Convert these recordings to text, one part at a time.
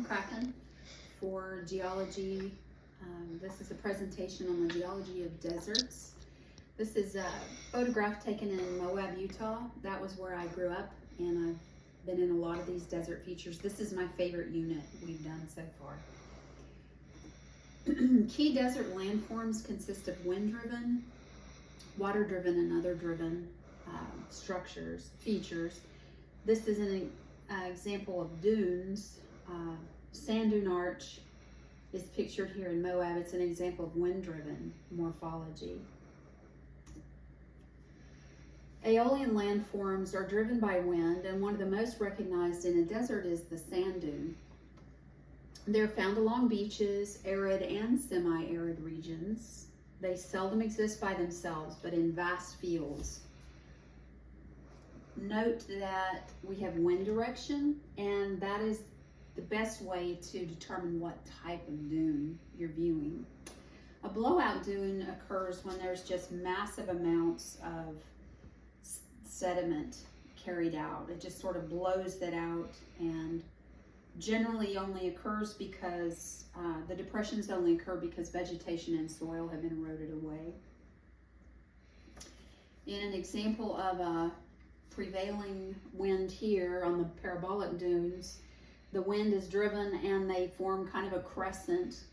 McCracken for Geology. This is a presentation on the Geology of Deserts. This is a photograph taken in Moab, Utah. That was where I grew up, and I've been in a lot of these desert features. This is my favorite unit we've done so far. Key desert landforms consist of wind-driven, water-driven, and other-driven features. This is an example of dunes. Sand dune arch is pictured here in Moab. It's an example of wind-driven morphology. Aeolian landforms are driven by wind, and one of the most recognized in a desert is the sand dune. They're found along beaches, arid and semi-arid regions. They seldom exist by themselves, but in vast fields. Note that we have wind direction, and that is the best way to determine what type of dune you're viewing. A blowout dune occurs when there's just massive amounts of sediment carried out. It just sort of blows that out, and generally only occurs because the depressions only occur because vegetation and soil have been eroded away. In an example of a prevailing wind here on the parabolic dunes, the wind is driven and they form kind of a crescent.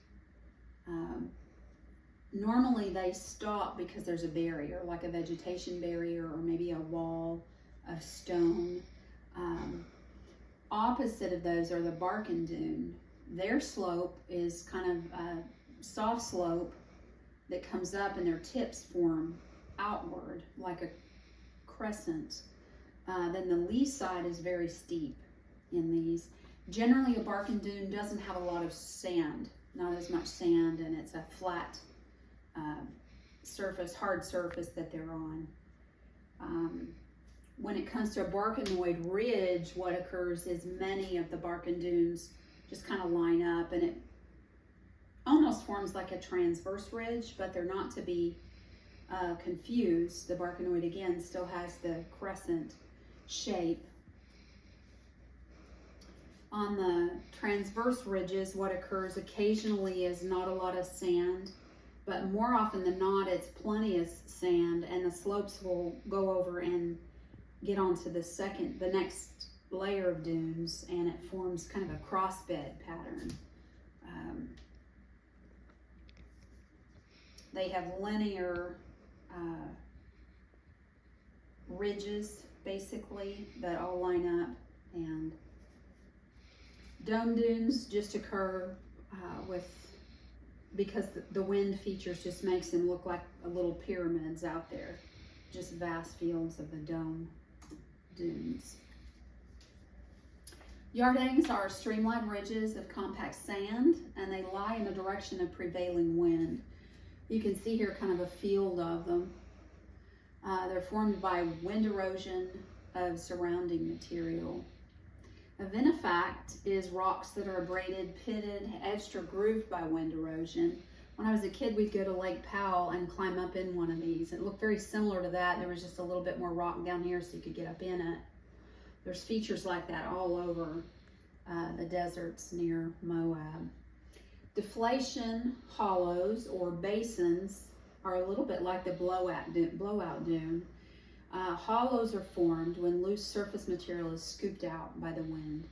Normally they stop because there's a barrier, like a vegetation barrier or maybe a wall of stone. Opposite of those are the Barken dune. Their slope is kind of a soft slope that comes up, and their tips form outward like a crescent. Then the lee side is very steep in these. Generally, a Barken dune doesn't have a lot of sand, not as much sand, and it's a flat surface, hard surface that they're on. When it comes to a Barkenoid ridge, what occurs is many of the Barken dunes just kind of line up, and it almost forms like a transverse ridge, but they're not to be confused. The Barkenoid, again, still has the crescent shape. On the transverse ridges, what occurs occasionally is not a lot of sand, but more often than not, it's plenty of sand, and the slopes will go over and get onto the next layer of dunes, and it forms kind of a crossbed pattern. They have linear ridges, basically, that all line up, and dome dunes just occur because the wind features just makes them look like little pyramids out there, just vast fields of the dome dunes. Yardangs are streamlined ridges of compact sand, and they lie in the direction of prevailing wind. You can see here kind of a field of them. They're formed by wind erosion of surrounding material. A vinifact is rocks that are abraded, pitted, edged, or grooved by wind erosion. When I was a kid, we'd go to Lake Powell and climb up in one of these. It looked very similar to that. There was just a little bit more rock down here so you could get up in it. There's features like that all over the deserts near Moab. Deflation hollows or basins are a little bit like the blowout dune. Hollows are formed when loose surface material is scooped out by the wind.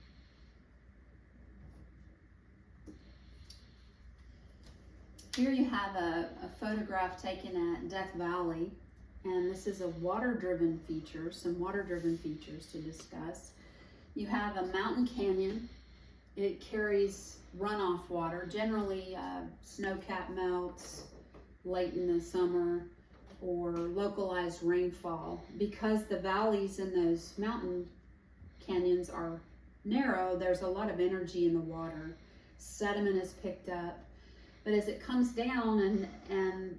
Here you have a photograph taken at Death Valley, and this is a water-driven feature, some water-driven features to discuss. You have a mountain canyon. It carries runoff water, generally snowcap melts late in the summer or localized rainfall. Because the valleys in those mountain canyons are narrow, there's a lot of energy in the water. Sediment is picked up. But as it comes down and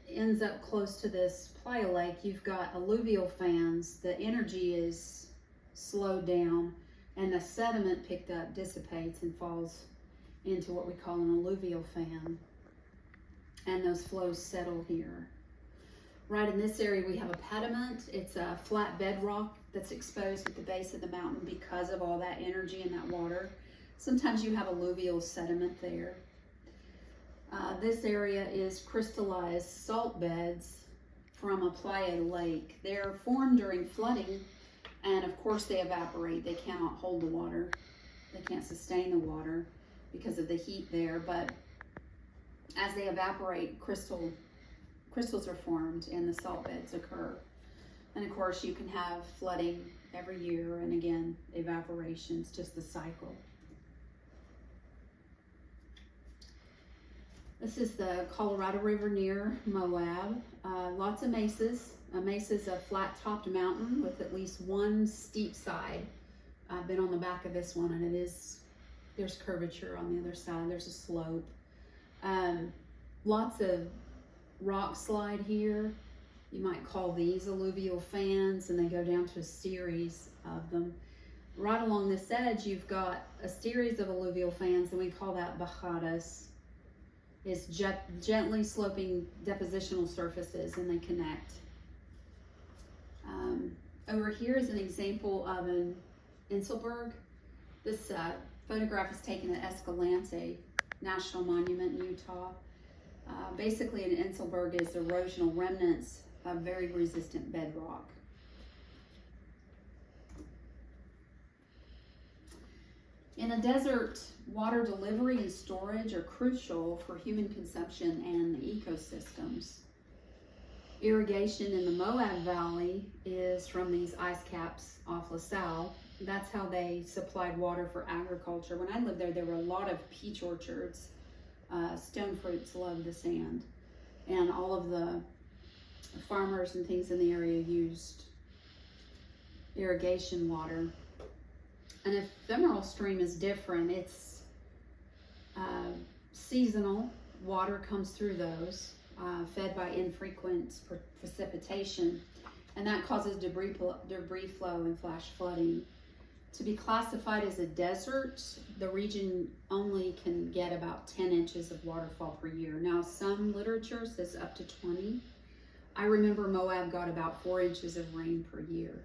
ends up close to this playa lake, you've got alluvial fans. The energy is slowed down, and the sediment picked up dissipates and falls into what we call an alluvial fan. And those flows settle here. Right in this area, we have a pediment. It's a flat bedrock that's exposed at the base of the mountain because of all that energy in that water. Sometimes you have alluvial sediment there. This area is crystallized salt beds from a playa lake. They're formed during flooding, and of course they evaporate. They cannot hold the water. They can't sustain the water because of the heat there, but as they evaporate, crystals are formed and the salt beds occur. And of course you can have flooding every year, and again, evaporations, just the cycle. This is the Colorado River near Moab. Lots of mesas. A mesa is a flat-topped mountain with at least one steep side. I've been on the back of this one, and there's curvature on the other side. There's a slope. Lots of rock slide here. You might call these alluvial fans, and they go down to a series of them. Right along this edge, you've got a series of alluvial fans, and we call that bajadas. It's gently sloping depositional surfaces, and they connect. Over here is an example of an Inselberg. This photograph is taken at Escalante National Monument in Utah. Basically, an Inselberg is erosional remnants of very resistant bedrock. In a desert, water delivery and storage are crucial for human consumption and the ecosystems. Irrigation in the Moab Valley is from these ice caps off LaSalle. That's how they supplied water for agriculture. When I lived there, there were a lot of peach orchards. Stone fruits love the sand. And all of the farmers and things in the area used irrigation water. An ephemeral stream is different. It's seasonal. Water comes through those, fed by infrequent precipitation, and that causes debris flow and flash flooding. To be classified as a desert, the region only can get about 10 inches of waterfall per year. Now, some literature says up to 20. I remember Moab got about 4 inches of rain per year.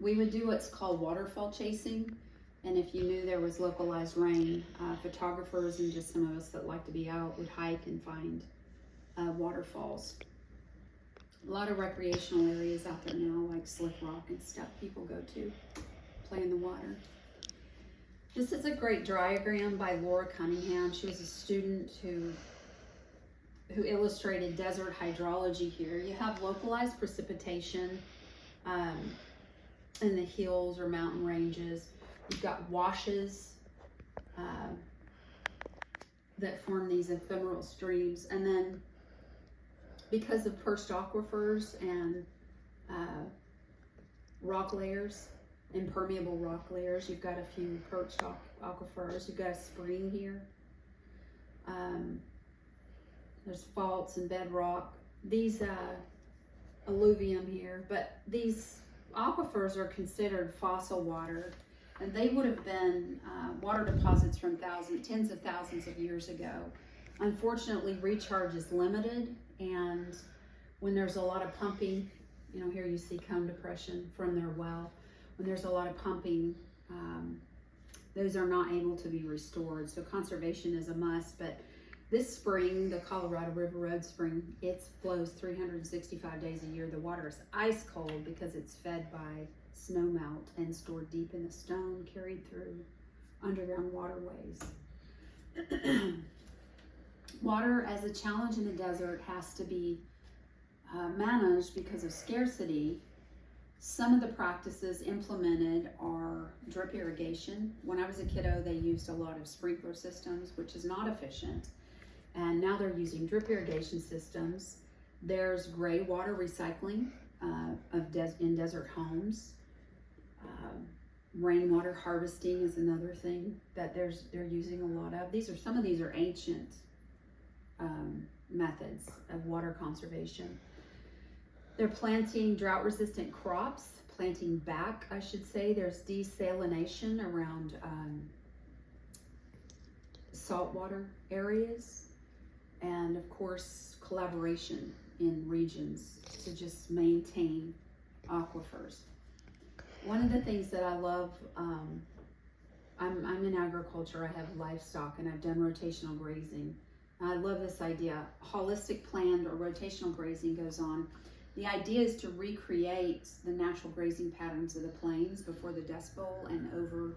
We would do what's called waterfall chasing, and if you knew there was localized rain, photographers and just some of us that like to be out would hike and find waterfalls. A lot of recreational areas out there now, like Slick Rock and stuff, people go to play in the water. This is a great diagram by Laura Cunningham. She was a student who illustrated desert hydrology here. You have localized precipitation in the hills or mountain ranges. You've got washes that form these ephemeral streams, and then because of perched aquifers and rock layers, impermeable rock layers, you've got a few perched aquifers. You've got a spring here. There's faults and bedrock. These alluvium here, but these aquifers are considered fossil water, and they would have been water deposits from tens of thousands of years ago. Unfortunately, recharge is limited, and when there's a lot of pumping, here you see cone depression from their well. When there's a lot of pumping, those are not able to be restored. So conservation is a must, but this spring, the Colorado River Road Spring, it flows 365 days a year. The water is ice cold because it's fed by snow melt and stored deep in the stone, carried through underground waterways. Water as a challenge in the desert has to be managed because of scarcity. Some of the practices implemented are drip irrigation. When I was a kiddo, they used a lot of sprinkler systems, which is not efficient. And now they're using drip irrigation systems. There's gray water recycling in desert homes. Rainwater harvesting is another thing that they're using a lot of. Some of these are ancient methods of water conservation. They're planting drought-resistant crops, planting back, I should say. There's desalination around saltwater areas. And of course, collaboration in regions to just maintain aquifers. One of the things that I love, I'm I'm in agriculture, I have livestock, and I've done rotational grazing. I love this idea. Holistic planned or rotational grazing goes on. The idea is to recreate the natural grazing patterns of the plains before the Dust Bowl and over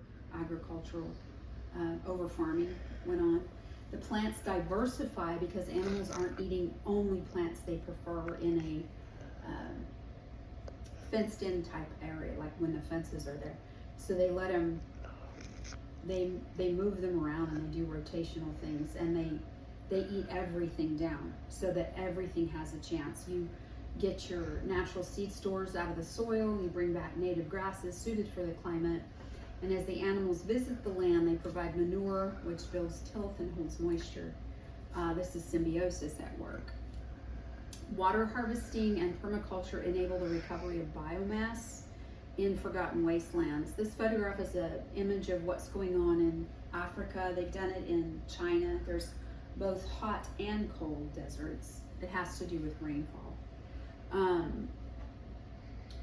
farming went on. The plants diversify because animals aren't eating only plants they prefer in a fenced in type area, like when the fences are there. So they let them, they move them around and they do rotational things, and they eat everything down so that everything has a chance. You get your natural seed stores out of the soil, you bring back native grasses suited for the climate, and as the animals visit the land, they provide manure, which builds tilth and holds moisture. This is symbiosis at work. Water harvesting and permaculture enable the recovery of biomass in forgotten wastelands. This photograph is an image of what's going on in Africa. They've done it in China. There's both hot and cold deserts. It has to do with rainfall.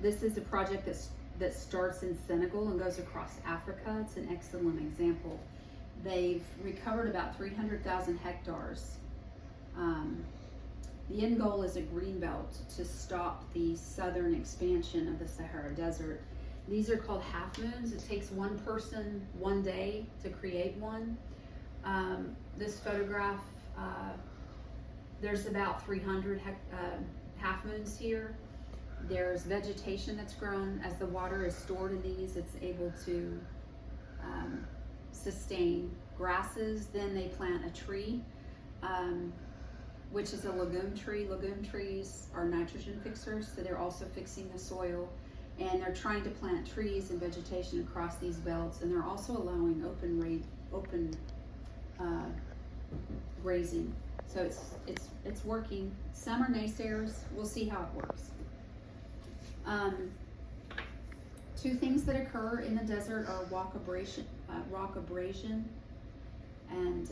This is a project that starts in Senegal and goes across Africa. It's an excellent example. They've recovered about 300,000 hectares. The end goal is a green belt to stop the southern expansion of the Sahara Desert. These are called half moons. It takes one person 1 day to create one. This photograph, there's about 300 half moons here. There's vegetation that's grown. As the water is stored in these, it's able to sustain grasses. Then they plant a tree, which is a legume tree. Legume trees are nitrogen fixers, so they're also fixing the soil. And they're trying to plant trees and vegetation across these belts, and they're also allowing open grazing. So it's working. Some are naysayers. We'll see how it works. Two things that occur in the desert are rock abrasion and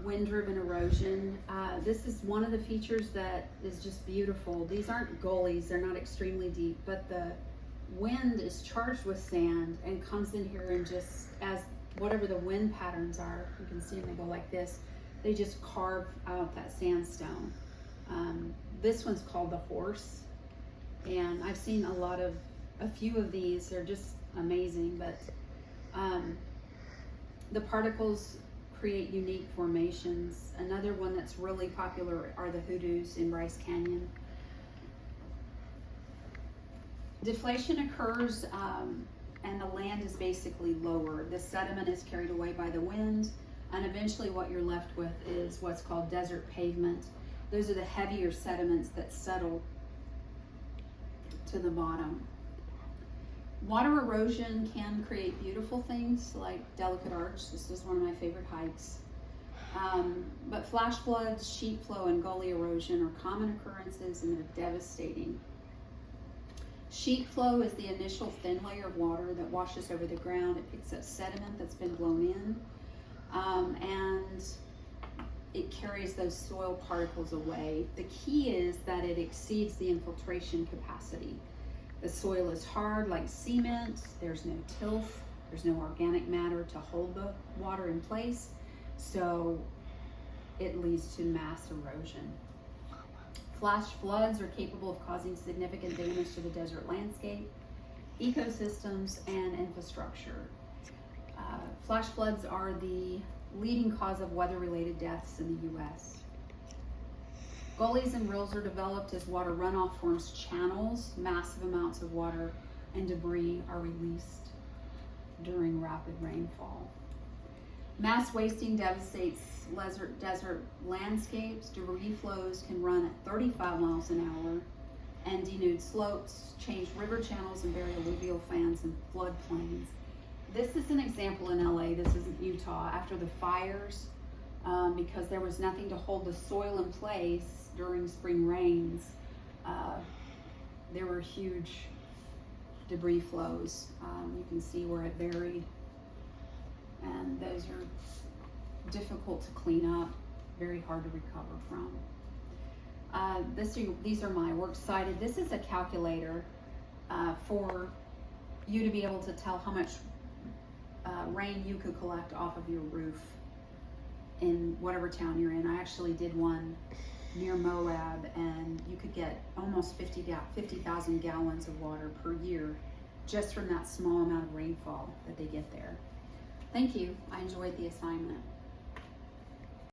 wind-driven erosion. This is one of the features that is just beautiful. These aren't gullies, they're not extremely deep, but the wind is charged with sand and comes in here, and just as whatever the wind patterns are, you can see them, they go like this, they just carve out that sandstone. This one's called the horse, and I've seen a few of these. They're just amazing, but the particles create unique formations. Another one that's really popular are the hoodoos in Bryce Canyon. Deflation occurs and the land is basically lower. The sediment is carried away by the wind, and eventually what you're left with is what's called desert pavement. Those are the heavier sediments that settle to the bottom. Water erosion can create beautiful things like Delicate Arch. This is one of my favorite hikes. But flash floods, sheet flow, and gully erosion are common occurrences, and they're devastating. Sheet flow is the initial thin layer of water that washes over the ground. It picks up sediment that's been blown in, and it carries those soil particles away. The key is that it exceeds the infiltration capacity. The soil is hard like cement, there's no tilth, there's no organic matter to hold the water in place, so it leads to mass erosion. Flash floods are capable of causing significant damage to the desert landscape, ecosystems, and infrastructure. Flash floods are the leading cause of weather-related deaths in the U.S. Gullies and rills are developed as water runoff forms channels. Massive amounts of water and debris are released during rapid rainfall. Mass wasting devastates desert landscapes. Debris flows can run at 35 miles an hour and denude slopes, change river channels, and bury alluvial fans and floodplains. This is an example in LA. This isn't Utah. After the fires, because there was nothing to hold the soil in place during spring rains, there were huge debris flows. You can see where it buried, and those are difficult to clean up, very hard to recover from. These are my works cited. This is a calculator for you to be able to tell how much rain you could collect off of your roof in whatever town you're in. I actually did one near Moab, and you could get almost 50,000 gallons of water per year just from that small amount of rainfall that they get there. Thank you. I enjoyed the assignment.